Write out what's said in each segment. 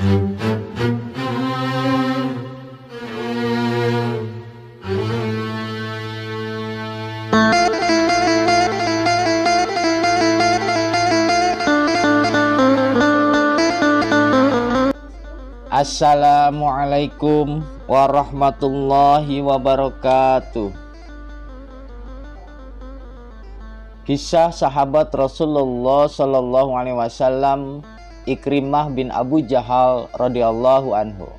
Assalamualaikum warahmatullahi wabarakatuh. Kisah sahabat Rasulullah Shallallahu Alaihi Wasallam, Ikrimah bin Abu Jahal radhiyallahu anhu.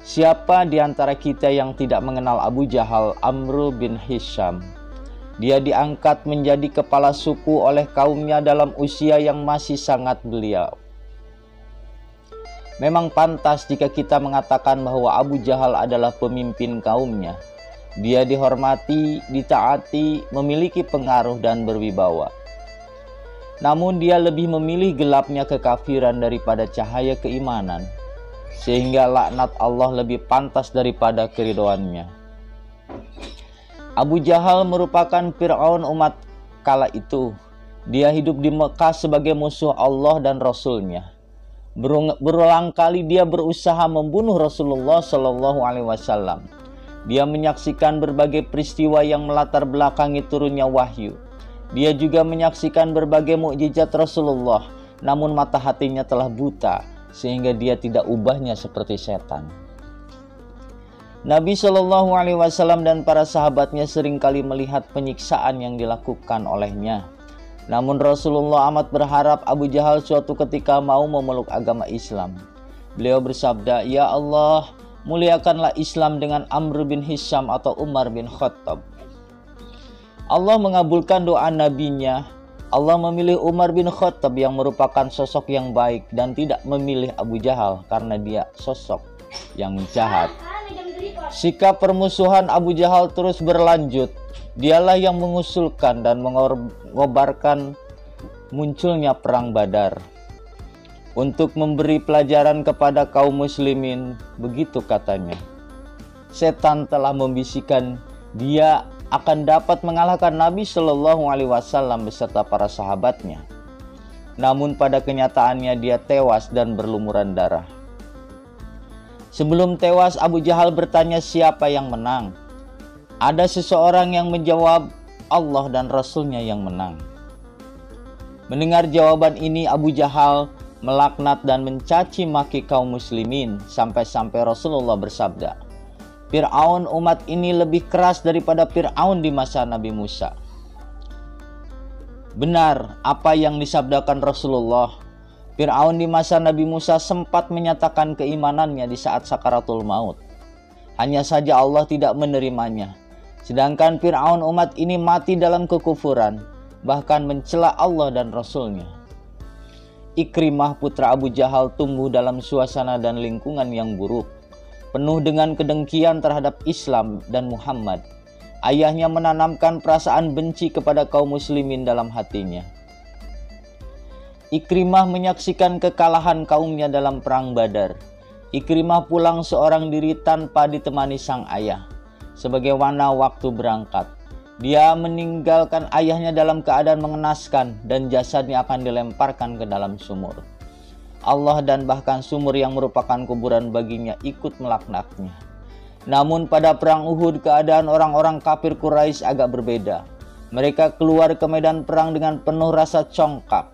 Siapa di antara kita yang tidak mengenal Abu Jahal Amr bin Hisham? Dia diangkat menjadi kepala suku oleh kaumnya dalam usia yang masih sangat belia. Memang pantas jika kita mengatakan bahwa Abu Jahal adalah pemimpin kaumnya. Dia dihormati, ditaati, memiliki pengaruh dan berwibawa. Namun dia lebih memilih gelapnya kekafiran daripada cahaya keimanan, sehingga laknat Allah lebih pantas daripada keridhoannya. Abu Jahal merupakan Fir'aun umat kala itu. Dia hidup di Mekah sebagai musuh Allah dan Rasul-Nya. Berulang kali dia berusaha membunuh Rasulullah Shallallahu Alaihi Wasallam. Dia menyaksikan berbagai peristiwa yang melatar belakangi turunnya wahyu. Dia juga menyaksikan berbagai mukjizat Rasulullah, namun mata hatinya telah buta sehingga dia tidak ubahnya seperti setan. Nabi Shallallahu Alaihi Wasallam dan para sahabatnya seringkali melihat penyiksaan yang dilakukan olehnya. Namun Rasulullah amat berharap Abu Jahal suatu ketika mau memeluk agama Islam. Beliau bersabda, "Ya Allah, muliakanlah Islam dengan Amr bin Hisham atau Umar bin Khattab." Allah mengabulkan doa nabinya. Allah memilih Umar bin Khattab yang merupakan sosok yang baik dan tidak memilih Abu Jahal karena dia sosok yang jahat. Sikap permusuhan Abu Jahal terus berlanjut. Dialah yang mengusulkan dan mengobarkan munculnya perang Badar. Untuk memberi pelajaran kepada kaum muslimin, begitu katanya. Setan telah membisikkan dia akan dapat mengalahkan Nabi Shallallahu Alaihi Wasallam beserta para sahabatnya. Namun pada kenyataannya dia tewas dan berlumuran darah. Sebelum tewas, Abu Jahal bertanya siapa yang menang. Ada seseorang yang menjawab, Allah dan Rasul-Nya yang menang. Mendengar jawaban ini, Abu Jahal melaknat dan mencaci maki kaum muslimin sampai-sampai Rasulullah bersabda, Fir'aun umat ini lebih keras daripada Fir'aun di masa Nabi Musa. Benar apa yang disabdakan Rasulullah. Fir'aun di masa Nabi Musa sempat menyatakan keimanannya di saat sakaratul maut. Hanya saja Allah tidak menerimanya. Sedangkan Fir'aun umat ini mati dalam kekufuran, bahkan mencela Allah dan Rasul-Nya. Ikrimah putra Abu Jahal tumbuh dalam suasana dan lingkungan yang buruk, penuh dengan kedengkian terhadap Islam dan Muhammad. Ayahnya menanamkan perasaan benci kepada kaum muslimin dalam hatinya. Ikrimah menyaksikan kekalahan kaumnya dalam perang Badar. Ikrimah pulang seorang diri tanpa ditemani sang ayah. Sebagai wana waktu berangkat, dia meninggalkan ayahnya dalam keadaan mengenaskan dan jasadnya akan dilemparkan ke dalam sumur. Allah dan bahkan sumur yang merupakan kuburan baginya ikut melaknatnya. Namun pada perang Uhud keadaan orang-orang kafir Quraisy agak berbeda. Mereka keluar ke medan perang dengan penuh rasa congkak.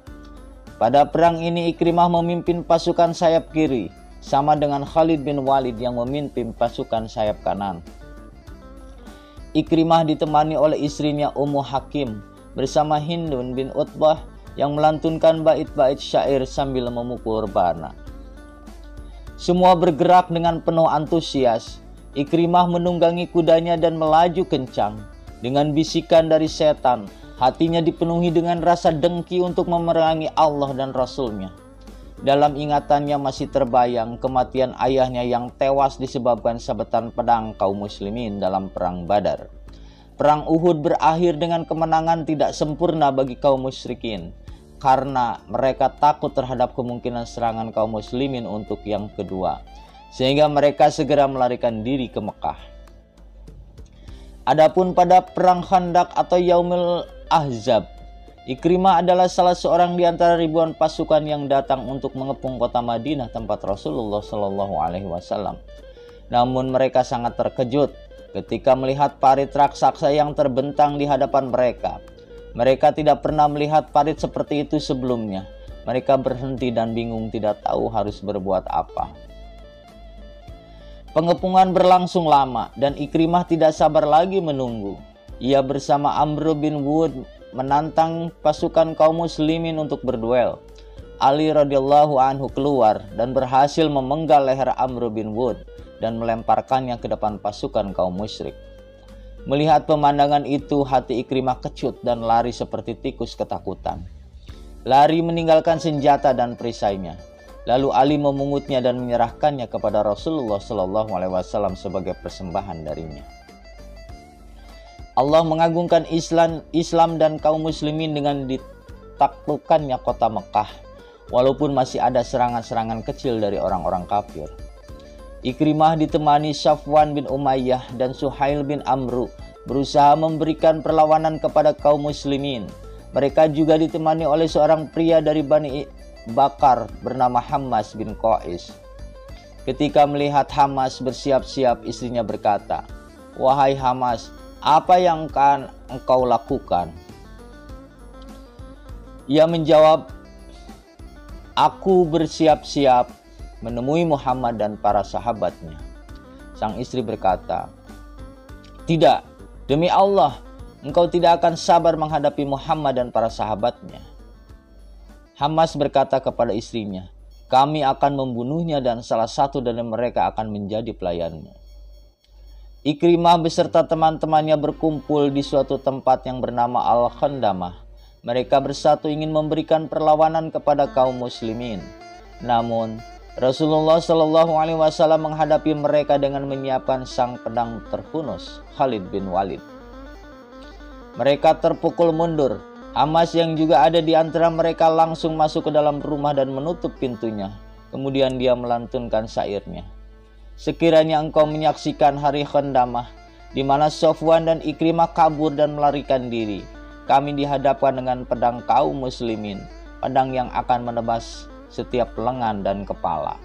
Pada perang ini Ikrimah memimpin pasukan sayap kiri, sama dengan Khalid bin Walid yang memimpin pasukan sayap kanan. Ikrimah ditemani oleh istrinya Ummu Hakim bersama Hindun bin Utbah yang melantunkan bait-bait syair sambil memukul rebana. Semua bergerak dengan penuh antusias. Ikrimah menunggangi kudanya dan melaju kencang. Dengan bisikan dari setan, hatinya dipenuhi dengan rasa dengki untuk memerangi Allah dan Rasul-Nya. Dalam ingatannya masih terbayang kematian ayahnya yang tewas disebabkan sabetan pedang kaum muslimin dalam perang Badar. Perang Uhud berakhir dengan kemenangan tidak sempurna bagi kaum musyrikin, karena mereka takut terhadap kemungkinan serangan kaum muslimin untuk yang kedua, sehingga mereka segera melarikan diri ke Mekah. Adapun pada perang Khandaq atau Yaumul Ahzab, Ikrimah adalah salah seorang di antara ribuan pasukan yang datang untuk mengepung kota Madinah tempat Rasulullah Shallallahu Alaihi Wasallam. Namun mereka sangat terkejut ketika melihat parit raksasa yang terbentang di hadapan mereka. Mereka tidak pernah melihat parit seperti itu sebelumnya. Mereka berhenti dan bingung, tidak tahu harus berbuat apa. Pengepungan berlangsung lama dan Ikrimah tidak sabar lagi menunggu. Ia bersama Amr bin Wud menantang pasukan kaum muslimin untuk berduel. Ali radhiyallahu anhu keluar dan berhasil memenggal leher Amr bin Wud dan melemparkannya ke depan pasukan kaum musyrik. Melihat pemandangan itu, hati Ikrimah kecut dan lari seperti tikus ketakutan. Lari meninggalkan senjata dan perisainya. Lalu Ali memungutnya dan menyerahkannya kepada Rasulullah Shallallahu Alaihi Wasallam sebagai persembahan darinya. Allah mengagungkan Islam dan kaum muslimin dengan ditaklukkannya kota Mekah, walaupun masih ada serangan-serangan kecil dari orang-orang kafir. Ikrimah ditemani Safwan bin Umayyah dan Suhail bin Amru berusaha memberikan perlawanan kepada kaum muslimin. Mereka juga ditemani oleh seorang pria dari Bani Bakar bernama Hammas bin Qais. Ketika melihat Hammas bersiap-siap, istrinya berkata, "Wahai Hammas, apa yang akan engkau lakukan?" Ia menjawab, "Aku bersiap-siap menemui Muhammad dan para sahabatnya." Sang istri berkata, "Tidak, demi Allah, engkau tidak akan sabar menghadapi Muhammad dan para sahabatnya." Hammas berkata kepada istrinya, "Kami akan membunuhnya dan salah satu dari mereka akan menjadi pelayanmu." Ikrimah beserta teman-temannya berkumpul di suatu tempat yang bernama Al-Khandamah. Mereka bersatu ingin memberikan perlawanan kepada kaum muslimin. Namun Rasulullah Shallallahu Alaihi Wasallam menghadapi mereka dengan menyiapkan sang pedang terhunus, Khalid bin Walid. Mereka terpukul mundur. Hammas yang juga ada di antara mereka langsung masuk ke dalam rumah dan menutup pintunya. Kemudian dia melantunkan syairnya, "Sekiranya engkau menyaksikan hari Khandamah, di mana Safwan dan Ikrimah kabur dan melarikan diri, kami dihadapkan dengan pedang kaum muslimin, pedang yang akan menebas setiap lengan dan kepala."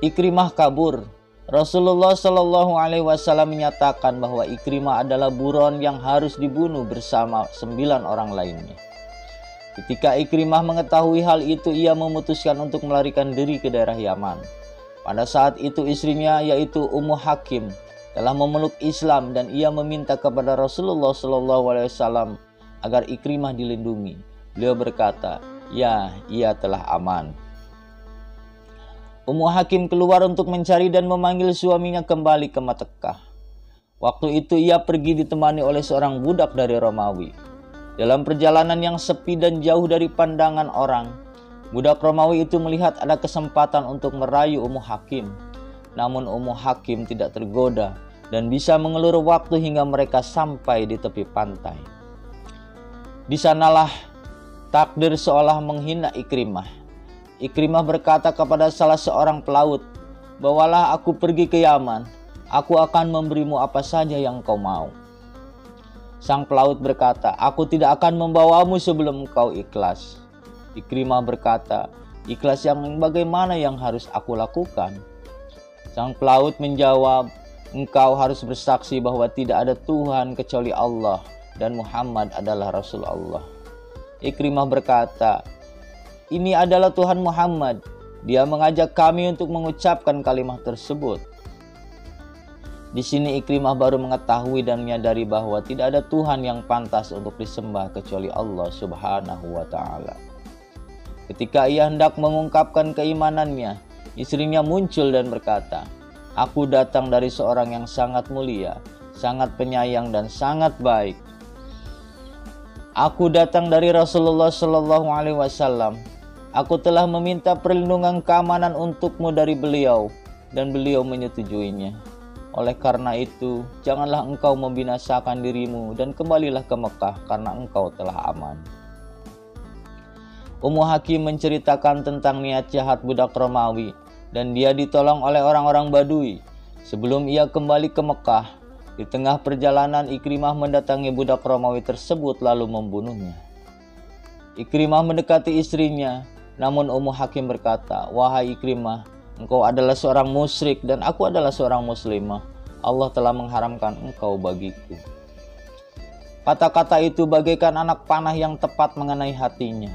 Ikrimah kabur. Rasulullah Shallallahu Alaihi Wasallam menyatakan bahwa Ikrimah adalah buron yang harus dibunuh bersama 9 orang lainnya. Ketika Ikrimah mengetahui hal itu, ia memutuskan untuk melarikan diri ke daerah Yaman. Pada saat itu istrinya, yaitu Ummu Hakim, telah memeluk Islam dan ia meminta kepada Rasulullah Shallallahu Alaihi Wasallam agar Ikrimah dilindungi. Beliau berkata, "Ya, ia telah aman." Ummu Hakim keluar untuk mencari dan memanggil suaminya kembali ke Mekah. Waktu itu ia pergi ditemani oleh seorang budak dari Romawi. Dalam perjalanan yang sepi dan jauh dari pandangan orang, budak Romawi itu melihat ada kesempatan untuk merayu Ummu Hakim. Namun Ummu Hakim tidak tergoda dan bisa mengelur waktu hingga mereka sampai di tepi pantai. Di sanalah takdir seolah menghina Ikrimah. Ikrimah berkata kepada salah seorang pelaut, "Bawalah aku pergi ke Yaman, aku akan memberimu apa saja yang kau mau." Sang pelaut berkata, "Aku tidak akan membawamu sebelum kau ikhlas." Ikrimah berkata, "Ikhlas yang bagaimana yang harus aku lakukan?" Sang pelaut menjawab, "Engkau harus bersaksi bahwa tidak ada Tuhan kecuali Allah dan Muhammad adalah Rasul Allah." Ikrimah berkata, "Ini adalah Tuhan Muhammad. Dia mengajak kami untuk mengucapkan kalimat tersebut." Di sini Ikrimah baru mengetahui dan menyadari bahwa tidak ada Tuhan yang pantas untuk disembah kecuali Allah Subhanahu wa Ta'ala. Ketika ia hendak mengungkapkan keimanannya, istrinya muncul dan berkata, "Aku datang dari seorang yang sangat mulia, sangat penyayang dan sangat baik. Aku datang dari Rasulullah Shallallahu Alaihi Wasallam. Aku telah meminta perlindungan keamanan untukmu dari beliau, dan beliau menyetujuinya. Oleh karena itu, janganlah engkau membinasakan dirimu dan kembalilah ke Mekah karena engkau telah aman." Ummu Hakim menceritakan tentang niat jahat budak Romawi dan dia ditolong oleh orang-orang Badui. Sebelum ia kembali ke Mekah, Di tengah perjalanan Ikrimah mendatangi budak Romawi tersebut lalu membunuhnya. Ikrimah mendekati istrinya, namun Ummu Hakim berkata, "Wahai Ikrimah, engkau adalah seorang musyrik dan aku adalah seorang muslimah. Allah telah mengharamkan engkau bagiku." Kata-kata itu bagaikan anak panah yang tepat mengenai hatinya,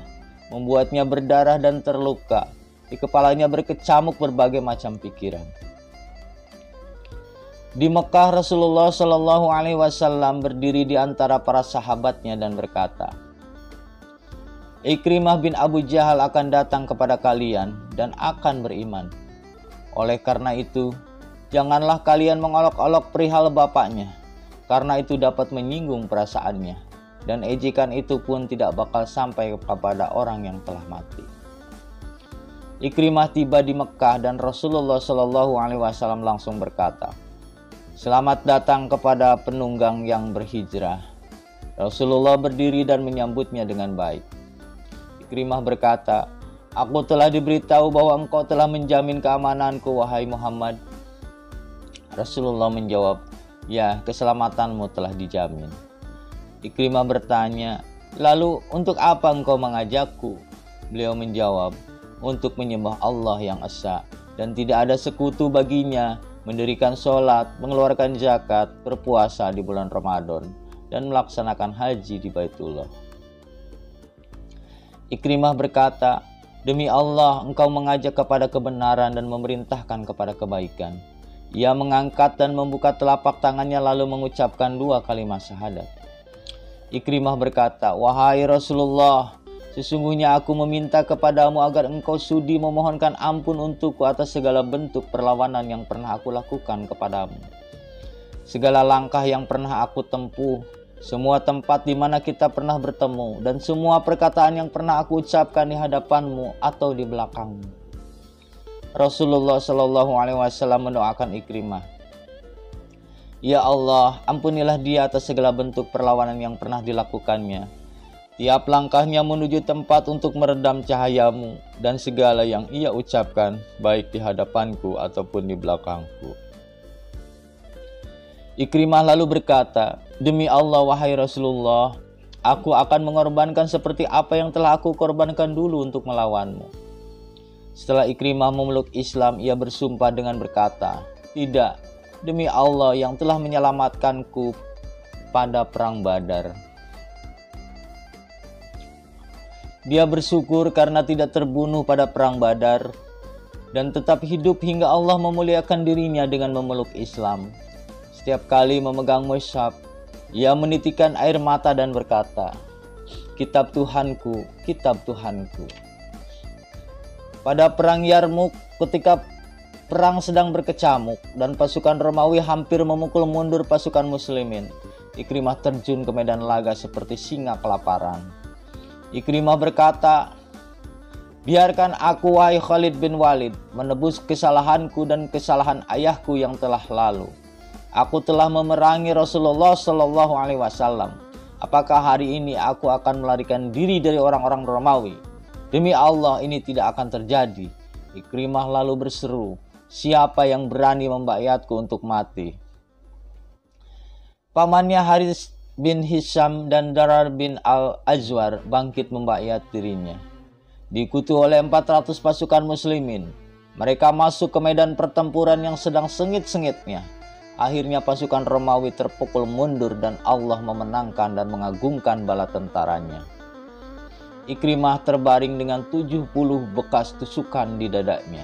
membuatnya berdarah dan terluka. Di kepalanya berkecamuk berbagai macam pikiran. Di Mekah, Rasulullah Shallallahu Alaihi Wasallam berdiri di antara para sahabatnya dan berkata, "Ikrimah bin Abu Jahal akan datang kepada kalian dan akan beriman. Oleh karena itu, janganlah kalian mengolok-olok perihal bapaknya, karena itu dapat menyinggung perasaannya, dan ejekan itu pun tidak bakal sampai kepada orang yang telah mati." Ikrimah tiba di Mekah dan Rasulullah Shallallahu Alaihi Wasallam langsung berkata, "Selamat datang kepada penunggang yang berhijrah." Rasulullah berdiri dan menyambutnya dengan baik. Ikrimah berkata, "Aku telah diberitahu bahwa engkau telah menjamin keamananku, wahai Muhammad." Rasulullah menjawab, "Ya, keselamatanmu telah dijamin." Ikrimah bertanya, "Lalu untuk apa engkau mengajakku?" Beliau menjawab, "Untuk menyembah Allah yang esa dan tidak ada sekutu baginya, mendirikan sholat, mengeluarkan zakat, berpuasa di bulan Ramadan, dan melaksanakan haji di Baitullah." Ikrimah berkata, "Demi Allah, engkau mengajak kepada kebenaran dan memerintahkan kepada kebaikan." Ia mengangkat dan membuka telapak tangannya lalu mengucapkan 2 kalimat syahadat. Ikrimah berkata, "Wahai Rasulullah, sesungguhnya aku meminta kepadamu agar engkau sudi memohonkan ampun untukku atas segala bentuk perlawanan yang pernah aku lakukan kepadamu. Segala langkah yang pernah aku tempuh, semua tempat di mana kita pernah bertemu, dan semua perkataan yang pernah aku ucapkan di hadapanmu atau di belakangmu." Rasulullah Shallallahu Alaihi Wasallam mendoakan Ikrimah, "Ya Allah, ampunilah dia atas segala bentuk perlawanan yang pernah dilakukannya. Tiap langkahnya menuju tempat untuk meredam cahayamu dan segala yang ia ucapkan baik di hadapanku ataupun di belakangku." Ikrimah lalu berkata, "Demi Allah, wahai Rasulullah, aku akan mengorbankan seperti apa yang telah aku korbankan dulu untuk melawanmu." Setelah Ikrimah memeluk Islam, ia bersumpah dengan berkata, "Tidak, demi Allah yang telah menyelamatkanku pada perang Badar." Dia bersyukur karena tidak terbunuh pada perang Badar dan tetap hidup hingga Allah memuliakan dirinya dengan memeluk Islam. Setiap kali memegang mushaf, ia menitikan air mata dan berkata, "Kitab Tuhanku, kitab Tuhanku." Pada perang Yarmuk, ketika perang sedang berkecamuk dan pasukan Romawi hampir memukul mundur pasukan muslimin, Ikrimah terjun ke medan laga seperti singa kelaparan. Ikrimah berkata, "Biarkan aku, wahai Khalid bin Walid, menebus kesalahanku dan kesalahan ayahku yang telah lalu. Aku telah memerangi Rasulullah Shallallahu Alaihi Wasallam. Apakah hari ini aku akan melarikan diri dari orang-orang Romawi? Demi Allah, ini tidak akan terjadi." Ikrimah lalu berseru, "Siapa yang berani membayatku untuk mati?" Pamannya Haris bin Hisham dan Darar bin Al-Azwar bangkit membayat dirinya. Diikuti oleh 400 pasukan muslimin, mereka masuk ke medan pertempuran yang sedang sengit-sengitnya. Akhirnya pasukan Romawi terpukul mundur dan Allah memenangkan dan mengagungkan bala tentaranya. Ikrimah terbaring dengan 70 bekas tusukan di dadanya.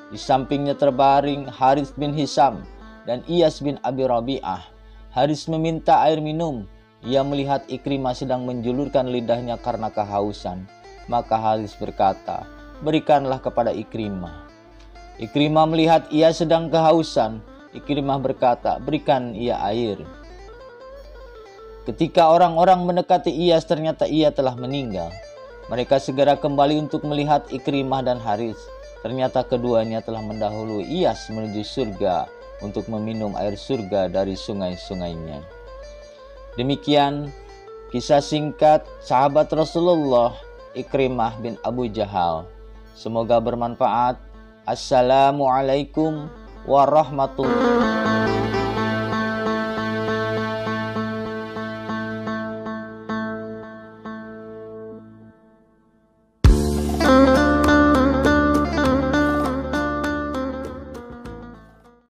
Di sampingnya terbaring Haris bin Hisham dan Iyas bin Abi Rabi'ah. Haris meminta air minum. Ia melihat Ikrimah sedang menjulurkan lidahnya karena kehausan. Maka Haris berkata, "Berikanlah kepada Ikrimah." Ikrimah melihat ia sedang kehausan. Ikrimah berkata, "Berikan ia air." Ketika orang-orang mendekati Iyas, ternyata ia telah meninggal. Mereka segera kembali untuk melihat Ikrimah dan Haris. Ternyata keduanya telah mendahului Iyas menuju surga untuk meminum air surga dari sungai-sungainya. Demikian kisah singkat sahabat Rasulullah Ikrimah bin Abu Jahal. Semoga bermanfaat. Assalamualaikum warahmatullahi wabarakatuh.